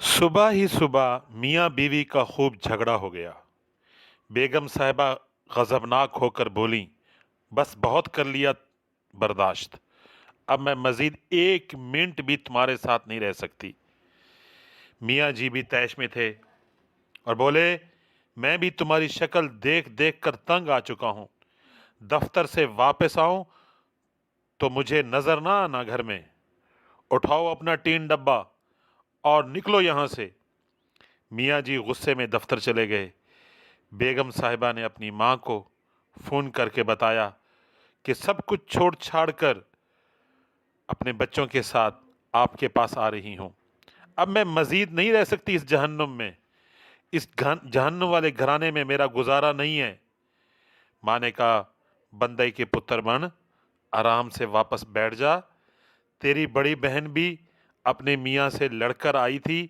सुबह ही सुबह मियाँ बीवी का खूब झगड़ा हो गया। बेगम साहिबा गज़बनाक होकर बोलीं, बस बहुत कर लिया बर्दाश्त। अब मैं मज़ीद 1 मिनट भी तुम्हारे साथ नहीं रह सकती। मियाँ जी भी तैश में थे और बोले, मैं भी तुम्हारी शक्ल देख देख कर तंग आ चुका हूँ। दफ्तर से वापस आऊं तो मुझे नज़र ना आना घर में। उठाओ अपना टीन डब्बा और निकलो यहाँ से। मियाँ जी गुस्से में दफ्तर चले गए। बेगम साहिबा ने अपनी माँ को फ़ोन करके बताया कि सब कुछ छोड़ छाड़ कर अपने बच्चों के साथ आपके पास आ रही हूँ। अब मैं मज़ीद नहीं रह सकती इस जहन्नुम में। इस जहन्नुम वाले घराने में मेरा गुजारा नहीं है। माँ ने कहा, बंदे के पुत्र बन, आराम से वापस बैठ जा। तेरी बड़ी बहन भी अपने मियाँ से लड़कर आई थी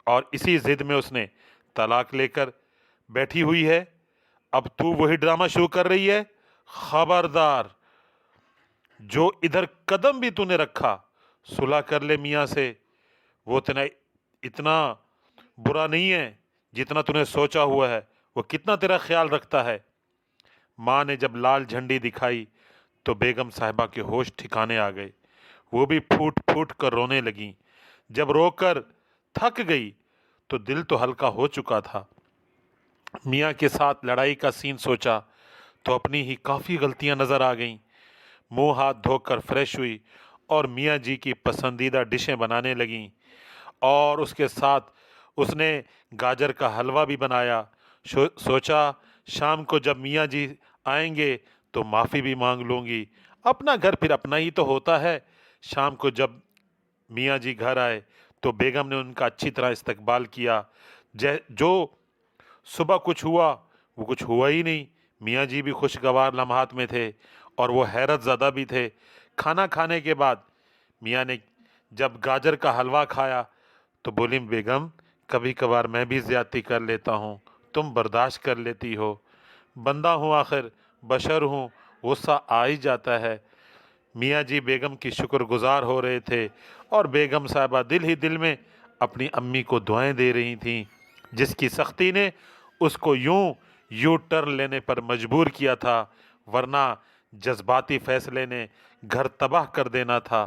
और इसी ज़िद में उसने तलाक लेकर बैठी हुई है। अब तू वही ड्रामा शुरू कर रही है। खबरदार, जो इधर कदम भी तूने रखा, सुलह कर ले मियाँ से। वो इतना इतना बुरा नहीं है जितना तूने सोचा हुआ है। वो कितना तेरा ख्याल रखता है। माँ ने जब लाल झंडी दिखाई तो बेगम साहिबा के होश ठिकाने आ गए। वो भी फूट फूट कर रोने लगीं। जब रोकर थक गई तो दिल तो हल्का हो चुका था। मियाँ के साथ लड़ाई का सीन सोचा तो अपनी ही काफ़ी गलतियां नज़र आ गईं। मुंह हाथ धोकर फ्रेश हुई और मियाँ जी की पसंदीदा डिशें बनाने लगीं और उसके साथ उसने गाजर का हलवा भी बनाया। सोचा शाम को जब मियाँ जी आएंगे तो माफ़ी भी मांग लूँगी। अपना घर फिर अपना ही तो होता है। शाम को जब मियाँ जी घर आए तो बेगम ने उनका अच्छी तरह इस्तकबाल किया। जो सुबह कुछ हुआ वो कुछ हुआ ही नहीं। मियाँ जी भी खुशगवार लम्हात में थे और वो हैरत ज़दा भी थे। खाना खाने के बाद मियाँ ने जब गाजर का हलवा खाया तो बोली, बेगम कभी कभार मैं भी ज़्यादती कर लेता हूँ, तुम बर्दाश्त कर लेती हो। बंदा हूँ आखिर, बशर हूँ, गुस्सा आ ही जाता है। मियाँ जी बेगम की शुक्रगुजार हो रहे थे और बेगम साहिबा दिल ही दिल में अपनी अम्मी को दुआएं दे रही थीं, जिसकी सख्ती ने उसको यू टर्न लेने पर मजबूर किया था, वरना जज्बाती फैसले ने घर तबाह कर देना था।